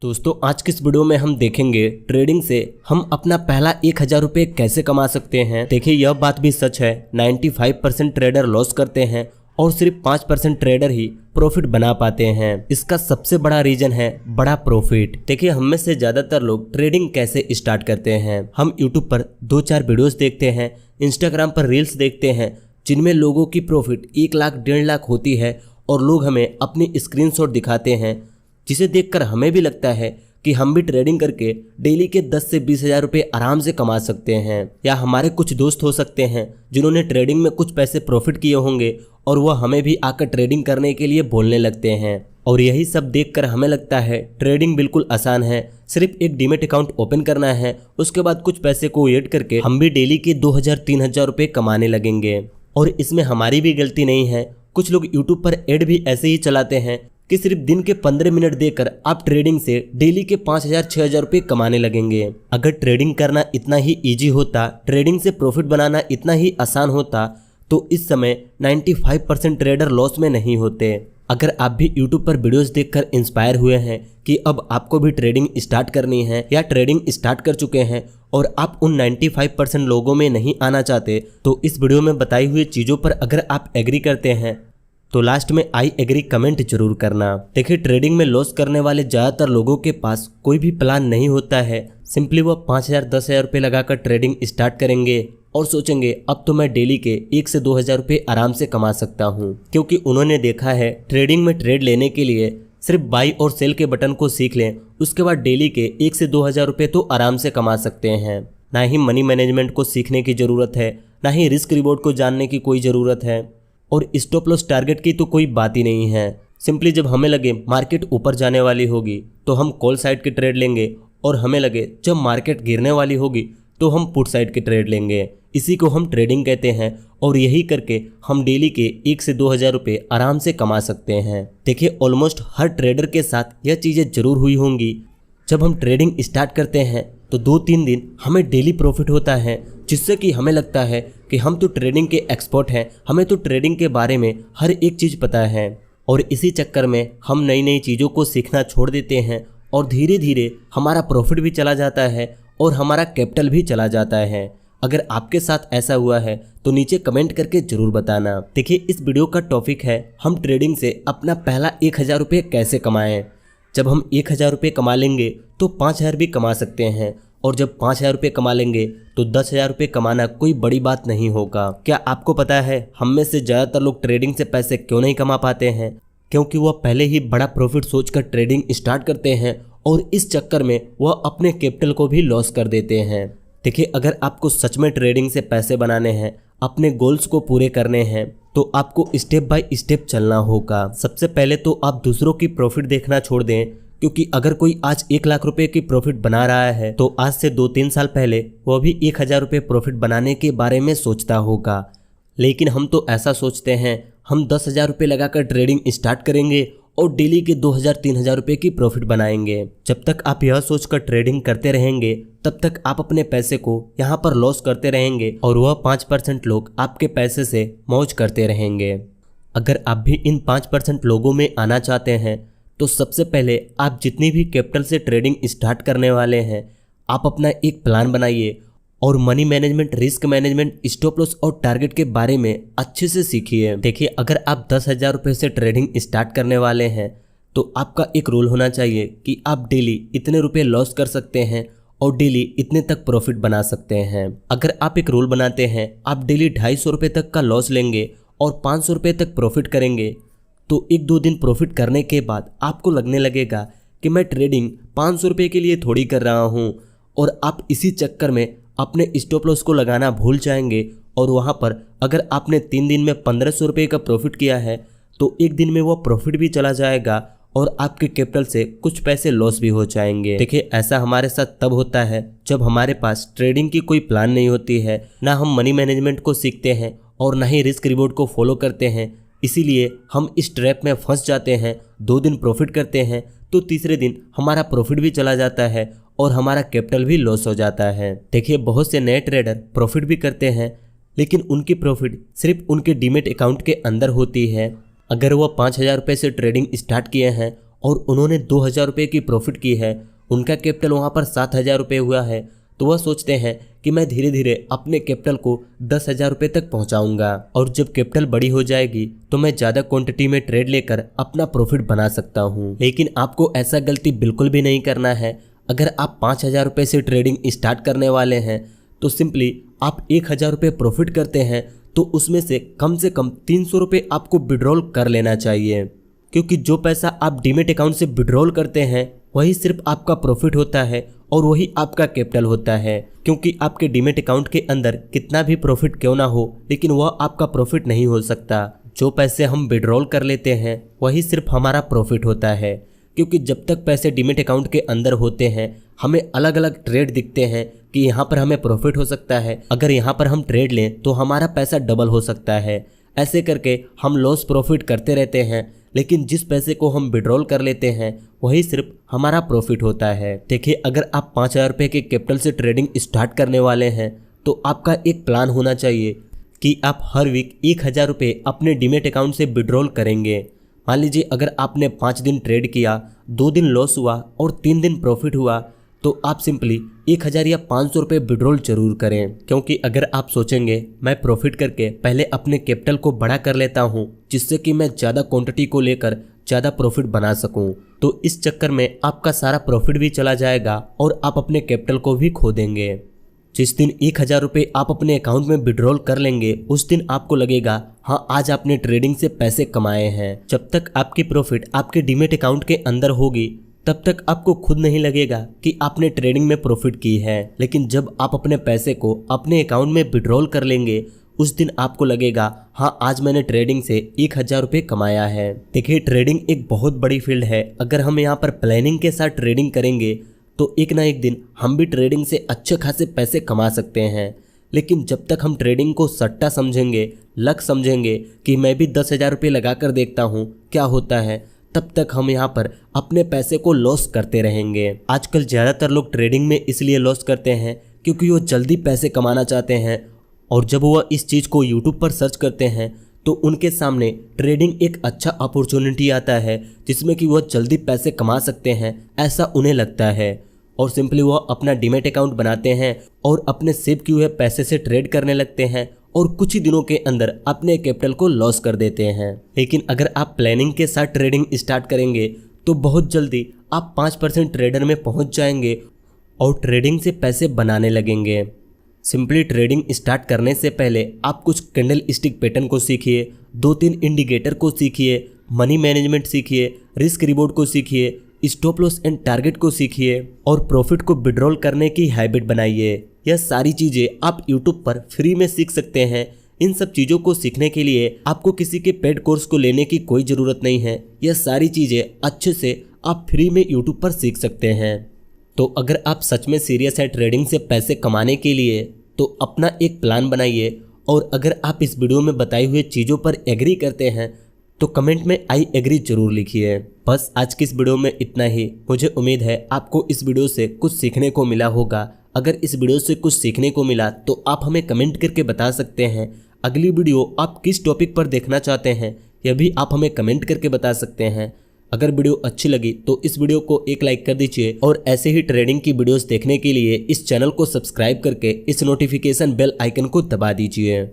दोस्तों आज की इस वीडियो में हम देखेंगे ट्रेडिंग से हम अपना पहला 1000 रुपये कैसे कमा सकते हैं। देखिए यह बात भी सच है, 95% ट्रेडर लॉस करते हैं और सिर्फ 5% ट्रेडर ही प्रॉफिट बना पाते हैं। इसका सबसे बड़ा रीजन है बड़ा प्रॉफिट। देखिए हम में से ज्यादातर लोग ट्रेडिंग कैसे स्टार्ट करते हैं। हम यूट्यूब पर 2-4 वीडियोस देखते हैं, इंस्टाग्राम पर रील्स देखते हैं जिनमें लोगों की प्रॉफिट 1 लाख 1.5 लाख होती है और लोग हमें अपनी स्क्रीनशॉट दिखाते हैं, जिसे देखकर हमें भी लगता है कि हम भी ट्रेडिंग करके डेली के 10 से 20 हज़ार रुपये आराम से कमा सकते हैं। या हमारे कुछ दोस्त हो सकते हैं जिन्होंने ट्रेडिंग में कुछ पैसे प्रॉफिट किए होंगे और वह हमें भी आकर ट्रेडिंग करने के लिए बोलने लगते हैं। और यही सब देखकर हमें लगता है ट्रेडिंग बिल्कुल आसान है, सिर्फ एक डीमेट अकाउंट ओपन करना है, उसके बाद कुछ पैसे को ऐड करके हम भी डेली के 2000-3000 रुपये कमाने लगेंगे। और इसमें हमारी भी गलती नहीं है। कुछ लोग यूट्यूब पर ऐड भी ऐसे ही चलाते हैं कि सिर्फ दिन के 15 मिनट देकर आप ट्रेडिंग से डेली के 5000-6000 रुपये कमाने लगेंगे। अगर ट्रेडिंग करना इतना ही इजी होता, ट्रेडिंग से प्रॉफिट बनाना इतना ही आसान होता, तो इस समय 95% ट्रेडर लॉस में नहीं होते। अगर आप भी यूट्यूब पर वीडियोस देखकर इंस्पायर हुए हैं कि अब आपको भी ट्रेडिंग स्टार्ट करनी है या ट्रेडिंग स्टार्ट कर चुके हैं और आप उन 95% लोगों में नहीं आना चाहते, तो इस वीडियो में बताई हुई चीज़ों पर अगर आप एग्री करते हैं तो लास्ट में आई एग्री कमेंट जरूर करना। देखिए ट्रेडिंग में लॉस करने वाले ज़्यादातर लोगों के पास कोई भी प्लान नहीं होता है। सिंपली वो 5000-10 रुपये लगाकर ट्रेडिंग स्टार्ट करेंगे और सोचेंगे अब तो मैं डेली के 1 से 2000 रुपये आराम से कमा सकता हूँ, क्योंकि उन्होंने देखा है ट्रेडिंग में ट्रेड लेने के लिए सिर्फ बाई और सेल के बटन को सीख लें, उसके बाद डेली के 1 से 2000 रुपये तो आराम से कमा सकते हैं। ना ही मनी मैनेजमेंट को सीखने की ज़रूरत है, ना ही रिस्क रिवॉर्ड को जानने की कोई ज़रूरत है, और स्टॉप लॉस टारगेट की तो कोई बात ही नहीं है। सिंपली जब हमें लगे मार्केट ऊपर जाने वाली होगी तो हम कॉल साइड के ट्रेड लेंगे, और हमें लगे जब मार्केट गिरने वाली होगी तो हम पुट साइड के ट्रेड लेंगे। इसी को हम ट्रेडिंग कहते हैं और यही करके हम डेली के 1 से 2000 रुपये आराम से कमा सकते हैं। देखिए ऑलमोस्ट हर ट्रेडर के साथ यह चीज़ें जरूर हुई होंगी। जब हम ट्रेडिंग स्टार्ट करते हैं तो 2-3 दिन हमें डेली प्रॉफिट होता है, जिससे कि हमें लगता है कि हम तो ट्रेडिंग के एक्सपर्ट हैं, हमें तो ट्रेडिंग के बारे में हर एक चीज़ पता है। और इसी चक्कर में हम नई नई चीज़ों को सीखना छोड़ देते हैं और धीरे धीरे हमारा प्रॉफिट भी चला जाता है और हमारा कैपिटल भी चला जाता है। अगर आपके साथ ऐसा हुआ है तो नीचे कमेंट करके ज़रूर बताना। देखिए इस वीडियो का टॉपिक है हम ट्रेडिंग से अपना पहला 1000 रुपये कैसे कमाएं। जब हम 1000 रुपये कमा लेंगे तो 5000 भी कमा सकते हैं, और जब 5000 रुपये कमा लेंगे तो 10,000 रुपये कमाना कोई बड़ी बात नहीं होगा। क्या आपको पता है हम में से ज़्यादातर लोग ट्रेडिंग से पैसे क्यों नहीं कमा पाते हैं? क्योंकि वह पहले ही बड़ा प्रॉफिट सोचकर ट्रेडिंग स्टार्ट करते हैं और इस चक्कर में वह अपने कैपिटल को भी लॉस कर देते हैं। देखिए अगर आपको सच में ट्रेडिंग से पैसे बनाने हैं, अपने गोल्स को पूरे करने हैं, तो आपको स्टेप बाय स्टेप चलना होगा। सबसे पहले तो आप दूसरों की प्रॉफिट देखना छोड़ दें, क्योंकि अगर कोई आज 1 लाख रुपए की प्रॉफिट बना रहा है तो आज से 2-3 साल पहले वह भी 1000 रुपये प्रॉफिट बनाने के बारे में सोचता होगा। लेकिन हम तो ऐसा सोचते हैं हम 10,000 रुपये लगाकर ट्रेडिंग स्टार्ट करेंगे और डेली के 2000-3000 रुपये की प्रॉफिट बनाएंगे। जब तक आप यह सोचकर ट्रेडिंग करते रहेंगे तब तक आप अपने पैसे को यहाँ पर लॉस करते रहेंगे और वह 5% लोग आपके पैसे से मौज करते रहेंगे। अगर आप भी इन 5% लोगों में आना चाहते हैं तो सबसे पहले आप जितनी भी कैपिटल से ट्रेडिंग स्टार्ट करने वाले हैं, आप अपना एक प्लान बनाइए और money management, risk management, stop loss और टारगेट के बारे में अच्छे से सीखिए। देखिए अगर आप 10,000 रुपये से ट्रेडिंग स्टार्ट करने वाले हैं तो आपका एक रूल होना चाहिए कि आप डेली इतने रुपये लॉस कर सकते हैं और डेली इतने तक प्रॉफिट बना सकते हैं। अगर आप एक रूल बनाते हैं आप डेली 250 रुपये तक का लॉस लेंगे और 500 रुपये तक प्रॉफिट करेंगे, तो 1-2 दिन प्रॉफिट करने के बाद आपको लगने लगेगा कि मैं ट्रेडिंग 500 रुपये के लिए थोड़ी कर रहा हूँ, और आप इसी चक्कर में अपने स्टॉप लॉस को लगाना भूल जाएंगे। और वहाँ पर अगर आपने 3 दिन में 1500 रुपये का प्रॉफिट किया है तो 1 दिन में वो प्रॉफिट भी चला जाएगा और आपके कैपिटल से कुछ पैसे लॉस भी हो जाएंगे। देखिए ऐसा हमारे साथ तब होता है जब हमारे पास ट्रेडिंग की कोई प्लान नहीं होती है, ना हम मनी मैनेजमेंट को सीखते हैं और ना ही रिस्क रिवॉर्ड को फॉलो करते हैं। इसीलिए हम इस ट्रैप में फंस जाते हैं। 2 दिन प्रॉफिट करते हैं तो तीसरे दिन हमारा प्रॉफिट भी चला जाता है और हमारा कैपिटल भी लॉस हो जाता है। देखिए बहुत से नए ट्रेडर प्रॉफिट भी करते हैं, लेकिन उनकी प्रॉफिट सिर्फ उनके डीमेट अकाउंट के अंदर होती है। अगर वो 5000 रुपये से ट्रेडिंग स्टार्ट किए हैं और उन्होंने 2,000 रुपये की प्रॉफिट की है, उनका कैपिटल वहाँ पर 7,000 रुपये हुआ है, तो वह सोचते हैं कि मैं धीरे धीरे अपने कैपिटल को 10,000 रुपये तक पहुँचाऊँगा और जब कैपिटल बड़ी हो जाएगी तो मैं ज़्यादा क्वांटिटी में ट्रेड लेकर अपना प्रॉफिट बना सकता हूँ। लेकिन आपको ऐसा गलती बिल्कुल भी नहीं करना है। अगर आप 5,000 रुपये से ट्रेडिंग स्टार्ट करने वाले हैं तो सिंपली आप 1,000 रुपये प्रॉफिट करते हैं तो उसमें से कम 300 रुपये आपको विड्रॉल कर लेना चाहिए, क्योंकि जो पैसा आप डीमेट अकाउंट से विड्रॉल करते हैं वही सिर्फ आपका प्रॉफिट होता है और वही आपका कैपिटल होता है। क्योंकि आपके डीमेट अकाउंट के अंदर कितना भी प्रॉफिट क्यों ना हो, लेकिन वह आपका प्रॉफिट नहीं हो सकता। जो पैसे हम विड्रॉल कर लेते हैं वही सिर्फ हमारा प्रॉफिट होता है, क्योंकि जब तक पैसे डीमेट अकाउंट के अंदर होते हैं हमें अलग अलग ट्रेड दिखते हैं कि यहाँ पर हमें प्रॉफिट हो सकता है, अगर यहाँ पर हम ट्रेड लें तो हमारा पैसा डबल हो सकता है। ऐसे करके हम लॉस प्रॉफिट करते रहते हैं, लेकिन जिस पैसे को हम विड्रॉल कर लेते हैं वही सिर्फ हमारा प्रॉफिट होता है। देखिए, अगर आप 5,000 रुपये के कैपिटल से ट्रेडिंग स्टार्ट करने वाले हैं तो आपका एक प्लान होना चाहिए कि आप हर वीक 1,000 रुपये अपने डीमेट अकाउंट से विड्रॉल करेंगे। मान लीजिए अगर आपने 5 दिन ट्रेड किया, 2 दिन लॉस हुआ और 3 दिन प्रॉफिट हुआ, तो आप सिंपली 1,000 या 500 रुपये विड्रॉल जरूर करें। क्योंकि अगर आप सोचेंगे मैं प्रॉफिट करके पहले अपने कैपिटल को बड़ा कर लेता हूं जिससे कि मैं ज़्यादा क्वांटिटी को लेकर ज़्यादा प्रॉफिट बना सकूं, तो इस चक्कर में आपका सारा प्रॉफिट भी चला जाएगा और आप अपने कैपिटल को भी खो देंगे। जिस दिन 1,000 रुपये आप अपने अकाउंट में विड्रॉल कर लेंगे उस दिन आपको लगेगा हाँ आज आपने ट्रेडिंग से पैसे कमाए हैं। जब तक आपकी प्रॉफिट आपके डीमेट अकाउंट के अंदर होगी तब तक आपको खुद नहीं लगेगा कि आपने ट्रेडिंग में प्रॉफिट की है, लेकिन जब आप अपने पैसे को अपने अकाउंट में विड्रॉल कर लेंगे उस दिन आपको लगेगा हाँ आज मैंने ट्रेडिंग से 1,000 रुपये कमाया है। देखिए, ट्रेडिंग एक बहुत बड़ी फील्ड है। अगर हम यहाँ पर प्लानिंग के साथ ट्रेडिंग करेंगे तो एक ना एक दिन हम भी ट्रेडिंग से अच्छे खासे पैसे कमा सकते हैं। लेकिन जब तक हम ट्रेडिंग को सट्टा समझेंगे, लक समझेंगे कि मैं भी 10,000 रुपये लगा कर देखता हूँ क्या होता है, तब तक हम यहाँ पर अपने पैसे को लॉस करते रहेंगे। आजकल ज़्यादातर लोग ट्रेडिंग में इसलिए लॉस करते हैं क्योंकि वो जल्दी पैसे कमाना चाहते हैं, और जब वह इस चीज़ को यूट्यूब पर सर्च करते हैं तो उनके सामने ट्रेडिंग एक अच्छा अपॉर्चुनिटी आता है जिसमें कि वह जल्दी पैसे कमा सकते हैं, ऐसा उन्हें लगता है। और सिंपली वह अपना डीमेट अकाउंट बनाते हैं और अपने सेव किए हुए पैसे से ट्रेड करने लगते हैं और कुछ ही दिनों के अंदर अपने कैपिटल को लॉस कर देते हैं। लेकिन अगर आप प्लानिंग के साथ ट्रेडिंग स्टार्ट करेंगे तो बहुत जल्दी आप 5% ट्रेडर में पहुंच जाएंगे और ट्रेडिंग से पैसे बनाने लगेंगे। सिंपली ट्रेडिंग स्टार्ट करने से पहले आप कुछ कैंडल स्टिक पैटर्न को सीखिए, 2-3 इंडिकेटर को सीखिए, मनी मैनेजमेंट सीखिए, रिस्क रिवॉर्ड को सीखिए, स्टॉप लॉस एंड टारगेट को सीखिए और प्रॉफिट को विड्रॉल करने की हैबिट बनाइए। यह सारी चीज़ें आप यूट्यूब पर फ्री में सीख सकते हैं। इन सब चीज़ों को सीखने के लिए आपको किसी के पेड कोर्स को लेने की कोई ज़रूरत नहीं है। यह सारी चीज़ें अच्छे से आप फ्री में यूट्यूब पर सीख सकते हैं। तो अगर आप सच में सीरियस हैं ट्रेडिंग से पैसे कमाने के लिए तो अपना एक प्लान बनाइए, और अगर आप इस वीडियो में बताई हुई चीज़ों पर एग्री करते हैं तो कमेंट में आई एग्री जरूर लिखिए। बस आज की इस वीडियो में इतना ही। मुझे उम्मीद है आपको इस वीडियो से कुछ सीखने को मिला होगा। अगर इस वीडियो से कुछ सीखने को मिला तो आप हमें कमेंट करके बता सकते हैं। अगली वीडियो आप किस टॉपिक पर देखना चाहते हैं यह भी आप हमें कमेंट करके बता सकते हैं। अगर वीडियो अच्छी लगी तो इस वीडियो को एक लाइक कर दीजिए और ऐसे ही ट्रेडिंग की वीडियोस देखने के लिए इस चैनल को सब्सक्राइब करके इस नोटिफिकेशन बेल आइकन को दबा दीजिए।